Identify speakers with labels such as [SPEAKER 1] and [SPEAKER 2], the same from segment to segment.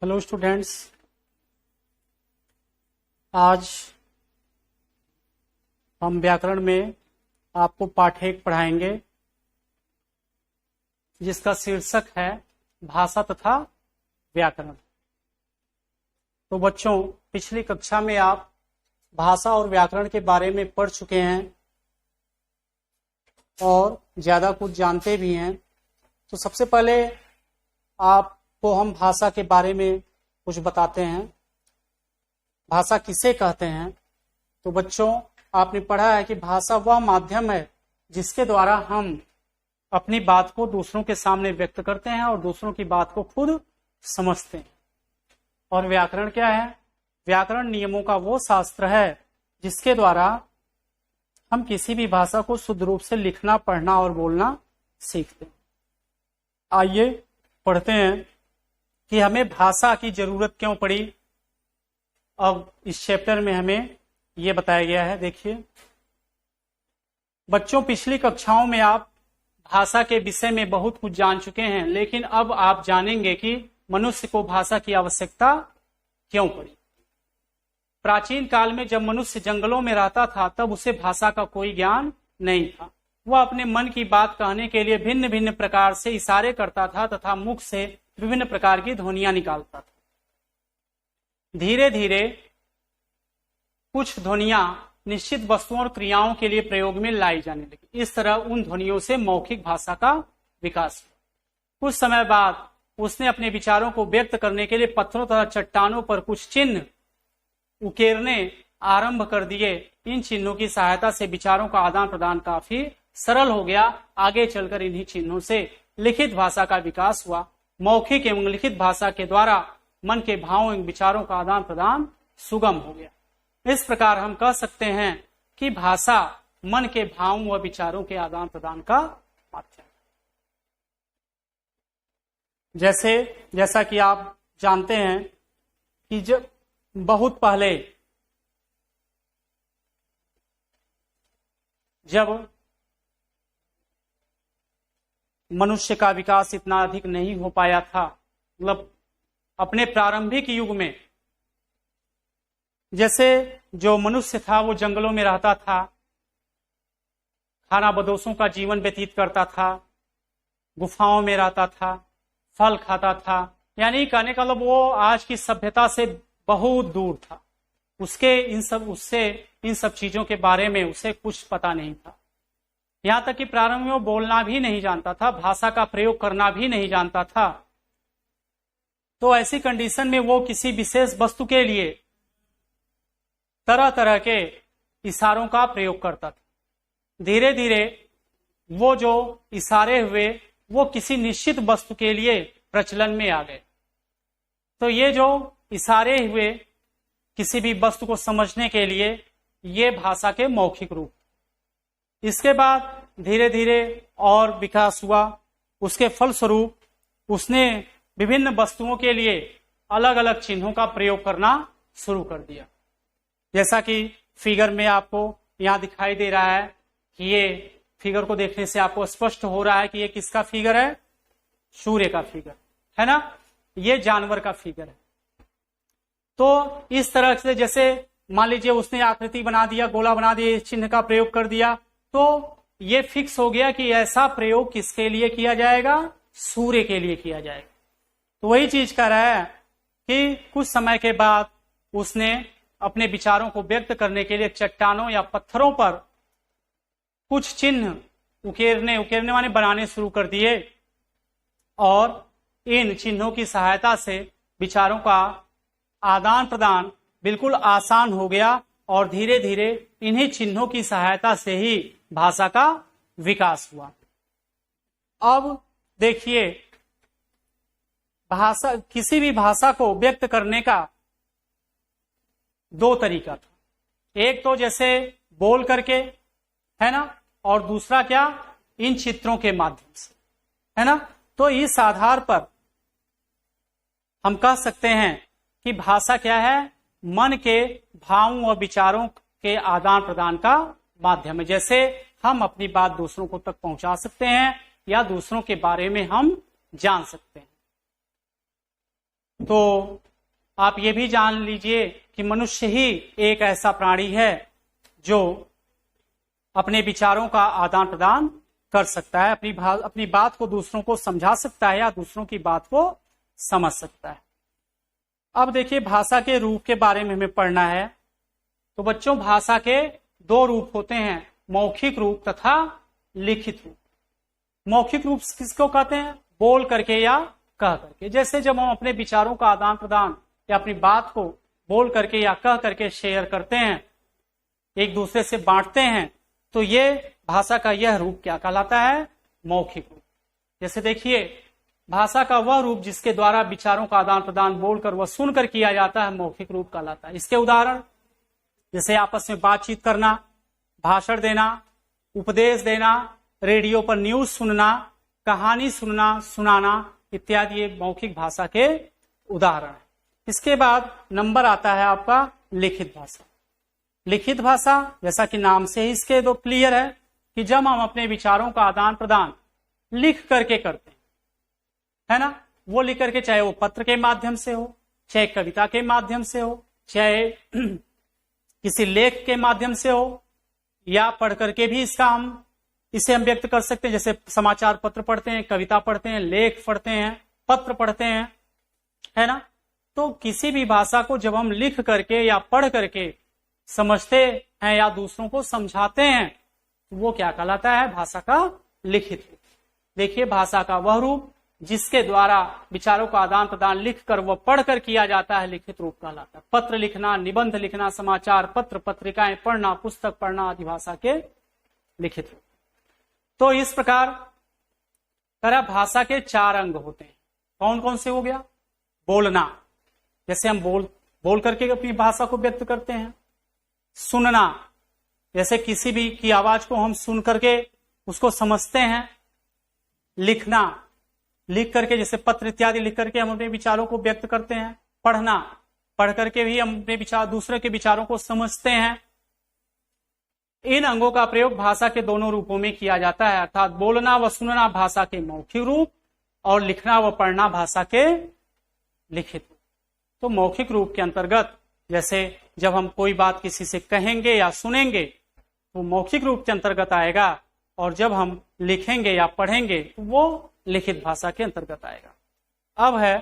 [SPEAKER 1] Hello students, आज हम व्याकरण में आपको पाठ 1 पढ़ाएंगे जिसका शीर्षक है भाषा तथा व्याकरण। तो बच्चों, पिछली कक्षा में आप भाषा और व्याकरण के बारे में पढ़ चुके हैं और ज्यादा कुछ जानते भी हैं। तो सबसे पहले आपको हम भाषा के बारे में कुछ बताते हैं। भाषा किसे कहते हैं? तो बच्चों, आपने पढ़ा है कि भाषा वह माध्यम है जिसके द्वारा हम अपनी बात को दूसरों के सामने व्यक्त करते हैं और दूसरों की बात को खुद समझते हैं। और व्याकरण क्या है? व्याकरण नियमों का वो शास्त्र है जिसके द्वारा हम किसी भी भाषा को शुद्ध रूप से लिखना, पढ़ना और बोलना सीखते हैं। आइए पढ़ते हैं कि हमें भाषा की जरूरत क्यों पड़ी। अब इस चैप्टर में हमें यह बताया गया है। देखिए बच्चों, पिछली कक्षाओं में आप भाषा के विषय में बहुत कुछ जान चुके हैं, लेकिन अब आप जानेंगे कि मनुष्य को भाषा की आवश्यकता क्यों पड़ी। प्राचीन काल में जब मनुष्य जंगलों में रहता था तब उसे भाषा का कोई ज्ञान नहीं था। वह अपने मन की बात कहने के लिए भिन्न भिन्न प्रकार से इशारे करता था तथा मुख से विभिन्न प्रकार की ध्वनियां निकालता था। धीरे धीरे कुछ ध्वनियां निश्चित वस्तुओं और क्रियाओं के लिए प्रयोग में लाई जाने लगी। इस तरह उन ध्वनियों से मौखिक भाषा का विकास हुआ। कुछ समय बाद उसने अपने विचारों को व्यक्त करने के लिए पत्थरों तथा चट्टानों पर कुछ चिन्ह उकेरने आरंभ कर दिए। इन चिन्हों की सहायता से विचारों का आदान प्रदान काफी सरल हो गया। आगे चलकर इन्हीं चिन्हों से लिखित भाषा का विकास हुआ। मौखिक एवं लिखित भाषा के द्वारा मन के भावों एवं विचारों का आदान प्रदान सुगम हो गया। इस प्रकार हम कह सकते हैं कि भाषा मन के भावों व विचारों के आदान प्रदान का माध्यम है। जैसा कि आप जानते हैं कि जब बहुत पहले जब मनुष्य का विकास इतना अधिक नहीं हो पाया था, मतलब अपने प्रारंभिक युग में जैसे जो मनुष्य था वो जंगलों में रहता था, खाना बदोशों का जीवन व्यतीत करता था, गुफाओं में रहता था, फल खाता था। यानी कहने का मतलब वो आज की सभ्यता से बहुत दूर था। उससे इन सब चीजों के बारे में उसे कुछ पता नहीं था। यहां तक कि प्रारंभ में वो बोलना भी नहीं जानता था, भाषा का प्रयोग करना भी नहीं जानता था। तो ऐसी कंडीशन में वो किसी विशेष वस्तु के लिए तरह तरह के इशारों का प्रयोग करता था। धीरे धीरे वो जो इशारे हुए वो किसी निश्चित वस्तु के लिए प्रचलन में आ गए। तो ये जो इशारे हुए किसी भी वस्तु को समझने के लिए, ये भाषा के मौखिक रूप। इसके बाद धीरे धीरे और विकास हुआ। उसके फलस्वरूप उसने विभिन्न वस्तुओं के लिए अलग अलग चिन्हों का प्रयोग करना शुरू कर दिया। जैसा कि फिगर में आपको यहां दिखाई दे रहा है कि ये फिगर को देखने से आपको स्पष्ट हो रहा है कि ये किसका फिगर है? सूर्य का फिगर है ना। ये जानवर का फिगर है। तो इस तरह से जैसे मान लीजिए उसने आकृति बना दिया, गोला बना दिया, इस चिन्ह का प्रयोग कर दिया, तो ये फिक्स हो गया कि ऐसा प्रयोग किसके लिए किया जाएगा? सूर्य के लिए किया जाएगा। तो वही चीज कह रहा है कि कुछ समय के बाद उसने अपने विचारों को व्यक्त करने के लिए चट्टानों या पत्थरों पर कुछ चिन्ह उकेरने माने बनाने शुरू कर दिए और इन चिन्हों की सहायता से विचारों का आदान प्रदान बिल्कुल आसान हो गया और धीरे धीरे इन्हीं चिन्हों की सहायता से ही भाषा का विकास हुआ। अब देखिए, भाषा, किसी भी भाषा को व्यक्त करने का 2 तरीका था। एक तो जैसे बोल करके, है ना, और दूसरा क्या? इन चित्रों के माध्यम से, है ना। तो इस आधार पर हम कह सकते हैं कि भाषा क्या है? मन के भावों और विचारों के आदान प्रदान का माध्यम है। जैसे हम अपनी बात दूसरों को तक पहुंचा सकते हैं या दूसरों के बारे में हम जान सकते हैं। तो आप ये भी जान लीजिए कि मनुष्य ही एक ऐसा प्राणी है जो अपने विचारों का आदान प्रदान कर सकता है, अपनी बात को दूसरों को समझा सकता है या दूसरों की बात को समझ सकता है। अब देखिए भाषा के रूप के बारे में हमें पढ़ना है। तो बच्चों, भाषा के दो रूप होते हैं, मौखिक रूप तथा लिखित रूप। मौखिक रूप किसको कहते हैं? बोल करके या कह करके। जैसे जब हम अपने विचारों का आदान प्रदान या अपनी बात को बोल करके या कह करके शेयर करते हैं, एक दूसरे से बांटते हैं, तो ये भाषा का यह रूप क्या कहलाता है? मौखिक रूप। जैसे देखिए, भाषा का वह रूप जिसके द्वारा विचारों का आदान प्रदान बोलकर व सुनकर किया जाता है, मौखिक रूप कहलाता है। इसके उदाहरण जैसे आपस में बातचीत करना, भाषण देना, उपदेश देना, रेडियो पर न्यूज सुनना, कहानी सुनना, सुनाना इत्यादि, ये मौखिक भाषा के उदाहरण है। इसके बाद नंबर आता है आपका लिखित भाषा। लिखित भाषा जैसा कि नाम से ही इसके दो क्लियर है कि जब हम अपने विचारों का आदान प्रदान लिख करके करते हैं, है ना, वो लिख करके, चाहे वो पत्र के माध्यम से हो, चाहे कविता के माध्यम से हो, चाहे किसी लेख के माध्यम से हो, या पढ़ करके भी इसे हम व्यक्त कर सकते हैं। जैसे समाचार पत्र पढ़ते हैं, कविता पढ़ते हैं, लेख पढ़ते हैं, पत्र पढ़ते हैं, है ना। तो किसी भी भाषा को जब हम लिख करके या पढ़ करके समझते हैं या दूसरों को समझाते हैं, तो वो क्या कहलाता है? भाषा का लिखित रूप। देखिए, भाषा का वह रूप जिसके द्वारा विचारों का आदान प्रदान लिख कर व पढ़कर किया जाता है, लिखित रूप कहलाता है। पत्र लिखना, निबंध लिखना, समाचार पत्र, पत्रिकाएं पढ़ना, पुस्तक पढ़ना आदि भाषा के लिखित रूप। तो इस प्रकार तरह भाषा के चार अंग होते हैं। कौन कौन से हो गया? बोलना, जैसे हम बोल करके अपनी भाषा को व्यक्त करते हैं। सुनना, जैसे किसी भी की आवाज को हम सुन करके उसको समझते हैं। लिखना, लिख करके जैसे पत्र इत्यादि लिख करके हम अपने विचारों को व्यक्त करते हैं। पढ़ना, पढ़ करके भी हम अपने विचार, दूसरे के विचारों को समझते हैं। इन अंगों का प्रयोग भाषा के दोनों रूपों में किया जाता है, अर्थात बोलना व सुनना भाषा के मौखिक रूप और लिखना व पढ़ना भाषा के लिखित रूप। तो मौखिक रूप के अंतर्गत जैसे जब हम कोई बात किसी से कहेंगे या सुनेंगे तो मौखिक रूप के अंतर्गत आएगा, और जब हम लिखेंगे या पढ़ेंगे तो वो लिखित भाषा के अंतर्गत आएगा। अब है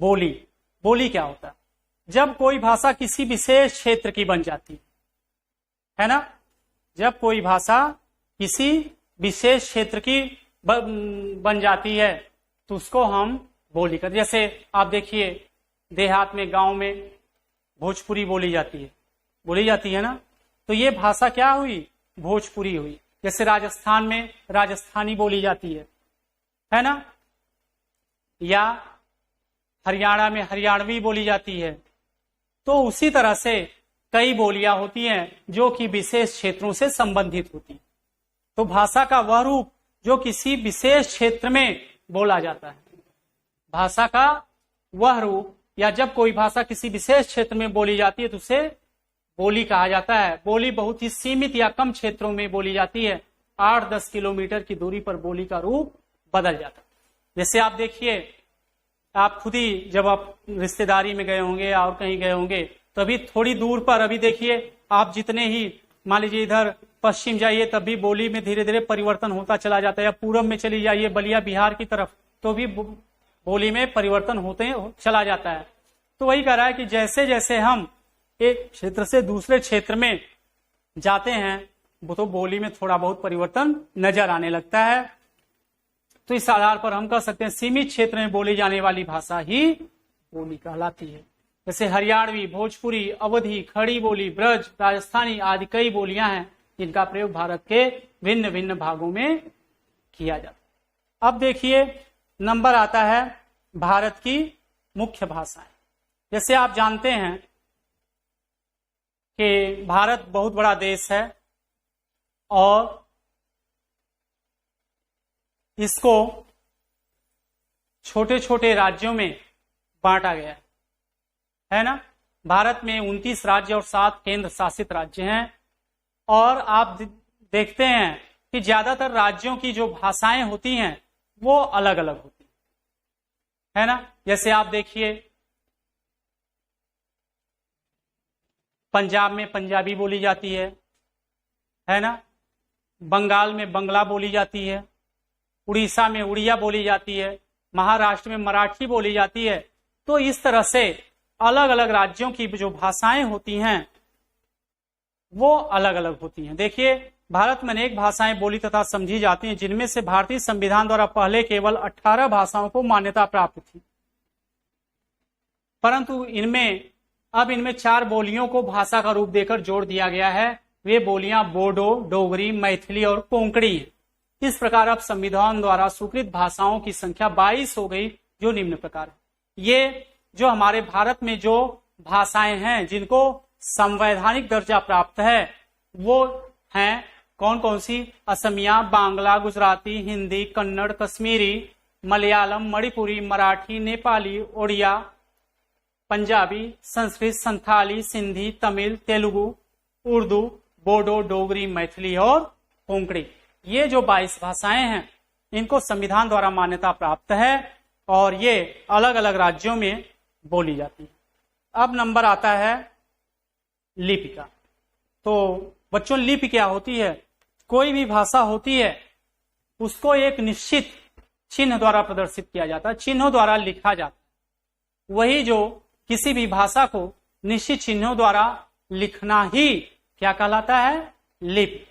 [SPEAKER 1] बोली। बोली क्या होता है? जब कोई भाषा किसी विशेष क्षेत्र की बन जाती है ना, जब कोई भाषा किसी विशेष क्षेत्र की बन जाती है तो उसको हम बोली करते। जैसे आप देखिए, देहात में, गांव में भोजपुरी बोली जाती है ना, तो ये भाषा क्या हुई? भोजपुरी हुई। जैसे राजस्थान में राजस्थानी बोली जाती है ना, या हरियाणा में हरियाणवी बोली जाती है। तो उसी तरह से कई बोलियां होती हैं जो कि विशेष क्षेत्रों से संबंधित होती। तो भाषा का वह रूप जो किसी विशेष क्षेत्र में बोला जाता है, भाषा का वह रूप, या जब कोई भाषा किसी विशेष क्षेत्र में बोली जाती है तो उसे बोली कहा जाता है। बोली बहुत ही सीमित या कम क्षेत्रों में बोली जाती है। 8-10 किलोमीटर की दूरी पर बोली का रूप बदल जाता है। जैसे आप देखिए, आप खुद ही जब आप रिश्तेदारी में गए होंगे और कहीं गए होंगे, तो अभी थोड़ी दूर पर, अभी देखिए आप जितने ही मान लीजिए इधर पश्चिम जाइए तब भी बोली में धीरे धीरे परिवर्तन होता चला जाता है, या पूरब में चली जाइए बलिया बिहार की तरफ तो भी बोली में परिवर्तन होते चला जाता है। तो वही कह रहा है कि जैसे जैसे हम एक क्षेत्र से दूसरे क्षेत्र में जाते हैं वो तो बोली में थोड़ा बहुत परिवर्तन नजर आने लगता है। तो इस आधार पर हम कह सकते हैं सीमित क्षेत्र में बोली जाने वाली भाषा ही बोली कहलाती है। जैसे हरियाणवी, भोजपुरी, अवधी, खड़ी बोली, ब्रज, राजस्थानी आदि कई बोलियां हैं जिनका प्रयोग भारत के भिन्न भिन्न भागों में किया जाता है। अब देखिए, नंबर आता है भारत की मुख्य भाषाएं। जैसे आप जानते हैं कि भारत बहुत बड़ा देश है और इसको छोटे छोटे राज्यों में बांटा गया है ना। भारत में 29 राज्य और 7 केंद्र शासित राज्य हैं, और आप देखते हैं कि ज्यादातर राज्यों की जो भाषाएं होती हैं वो अलग अलग होती हैं। है ना। जैसे आप देखिए पंजाब में पंजाबी बोली जाती है ना। बंगाल में बंगला बोली जाती है, उड़ीसा में उड़िया बोली जाती है, महाराष्ट्र में मराठी बोली जाती है। तो इस तरह से अलग अलग राज्यों की जो भाषाएं होती हैं वो अलग अलग होती हैं। देखिए भारत में अनेक भाषाएं बोली तथा समझी जाती हैं, जिनमें से भारतीय संविधान द्वारा पहले केवल 18 भाषाओं को मान्यता प्राप्त थी, परंतु इनमें 4 बोलियों को भाषा का रूप देकर जोड़ दिया गया है। वे बोलियां बोडो, डोगरी, मैथिली और कोंकणी है। इस प्रकार अब संविधान द्वारा स्वीकृत भाषाओं की संख्या 22 हो गई, जो निम्न प्रकार है। ये जो हमारे भारत में जो भाषाएं हैं जिनको संवैधानिक दर्जा प्राप्त है वो हैं कौन कौन सी? असमिया, बांग्ला, गुजराती, हिंदी, कन्नड़, कश्मीरी, मलयालम, मणिपुरी, मराठी, नेपाली, ओडिया, पंजाबी, संस्कृत, संथाली, सिंधी, तमिल, तेलुगु, उर्दू, बोडो, डोगरी, मैथिली और कोंकणी। ये जो 22 भाषाएं हैं इनको संविधान द्वारा मान्यता प्राप्त है और ये अलग अलग राज्यों में बोली जाती है। अब नंबर आता है लिपि का। तो बच्चों लिपि क्या होती है? कोई भी भाषा होती है उसको एक निश्चित चिन्ह द्वारा प्रदर्शित किया जाता है, चिन्हों द्वारा लिखा जाता है। वही जो किसी भी भाषा को निश्चित चिन्हों द्वारा लिखना ही क्या कहलाता है? लिपि।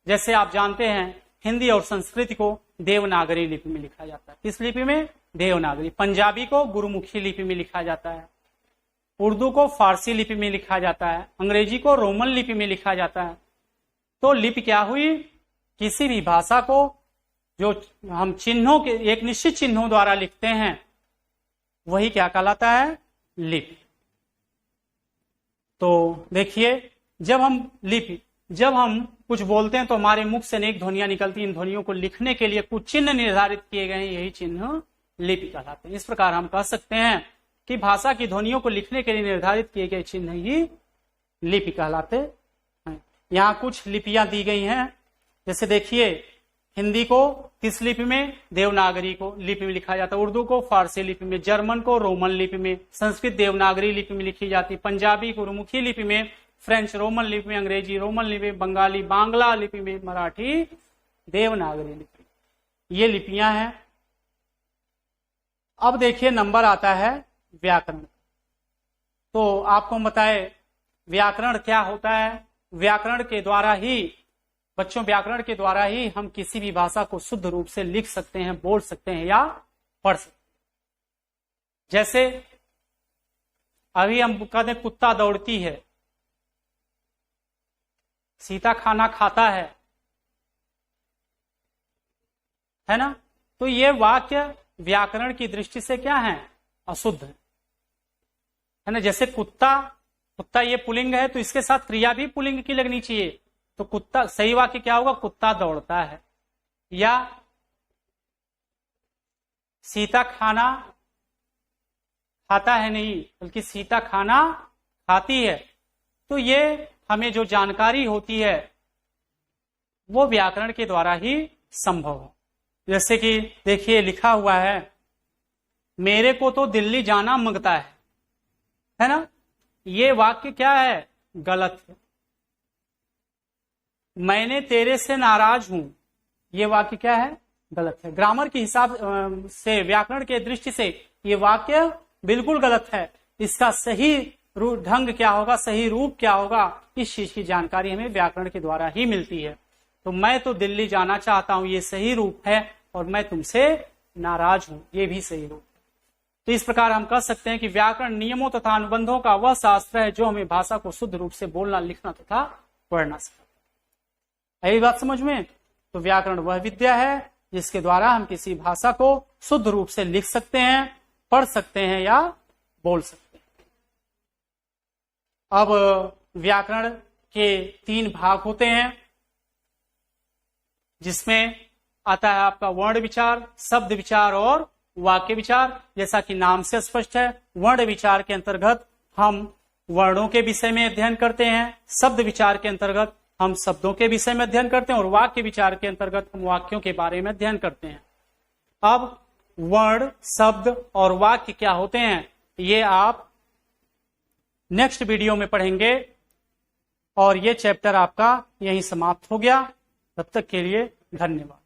[SPEAKER 1] जैसे आप जानते हैं हिंदी और संस्कृत को देवनागरी लिपि में लिखा जाता है। किस लिपि में? देवनागरी। पंजाबी को गुरुमुखी लिपि में लिखा जाता है, उर्दू को फारसी लिपि में लिखा जाता है, अंग्रेजी को रोमन लिपि में लिखा जाता है। तो लिपि क्या हुई? किसी भी भाषा को जो हम चिन्हों के एक निश्चित चिन्हों द्वारा लिखते हैं वही क्या कहलाता है? लिपि। तो देखिए जब हम कुछ बोलते हैं तो हमारे मुख से अनेक ध्वनियां निकलती हैं। इन ध्वनियों को लिखने के लिए कुछ चिन्ह निर्धारित किए गए हैं, यही चिन्ह लिपि कहलाते हैं। इस प्रकार हम कह सकते हैं कि भाषा की ध्वनियों को लिखने के लिए निर्धारित किए गए चिन्ह ही लिपि कहलाते हैं। यहाँ कुछ लिपियां दी गई हैं। जैसे देखिए हिंदी को किस लिपि में? देवनागरी को लिपि में लिखा जाता है, उर्दू को फारसी लिपि में, जर्मन को रोमन लिपि में, संस्कृत देवनागरी लिपि में लिखी जाती, पंजाबी गुरुमुखी लिपि में, फ्रेंच रोमन लिपि में, अंग्रेजी रोमन लिपि, बंगाली बांग्ला लिपि में, मराठी देवनागरी लिपि। ये लिपियां हैं। अब देखिए नंबर आता है व्याकरण। तो आपको बताए व्याकरण क्या होता है? व्याकरण के द्वारा ही हम किसी भी भाषा को शुद्ध रूप से लिख सकते हैं, बोल सकते हैं या पढ़ सकते हैं। जैसे अभी हम कहते हैं कुत्ता दौड़ती है, सीता खाना खाता है ना। तो ये वाक्य व्याकरण की दृष्टि से क्या है? अशुद्ध है ना। जैसे कुत्ता ये पुल्लिंग है तो इसके साथ क्रिया भी पुल्लिंग की लगनी चाहिए। तो कुत्ता, सही वाक्य क्या होगा? कुत्ता दौड़ता है। या सीता खाना खाता है नहीं, बल्कि सीता खाना खाती है। तो ये हमें जो जानकारी होती है वो व्याकरण के द्वारा ही संभव है। जैसे कि देखिए लिखा हुआ है, मेरे को तो दिल्ली जाना मंगता है ना। ये वाक्य क्या है? गलत है। मैंने तेरे से नाराज हूं, ये वाक्य क्या है? गलत है। ग्रामर के हिसाब से, व्याकरण के दृष्टि से ये वाक्य बिल्कुल गलत है। इसका सही ढंग क्या होगा, सही रूप क्या होगा, इस चीज की जानकारी हमें व्याकरण के द्वारा ही मिलती है। तो मैं तो दिल्ली जाना चाहता हूं, ये सही रूप है, और मैं तुमसे नाराज हूं, ये भी सही रूप है। तो इस प्रकार हम कह सकते हैं कि व्याकरण नियमों तथा अनुबंधों का वह शास्त्र है जो हमें भाषा को शुद्ध रूप से बोलना, लिखना तथा पढ़ना सिखाता है। यही बात समझ में? तो व्याकरण वह विद्या है जिसके द्वारा हम किसी भाषा को शुद्ध रूप से लिख सकते हैं, पढ़ सकते हैं या बोल सकते हैं। अब व्याकरण के 3 भाग होते हैं, जिसमें आता है आपका वर्ण विचार, शब्द विचार और वाक्य विचार। जैसा कि नाम से स्पष्ट है, वर्ण विचार के अंतर्गत हम वर्णों के विषय में अध्ययन करते हैं, शब्द विचार के अंतर्गत हम शब्दों के विषय में अध्ययन करते हैं, और वाक्य विचार के अंतर्गत हम वाक्यों के बारे में अध्ययन करते हैं। अब वर्ण, शब्द और वाक्य क्या होते हैं, ये आप नेक्स्ट वीडियो में पढ़ेंगे। और ये चैप्टर आपका यहीं समाप्त हो गया। तब तक के लिए धन्यवाद।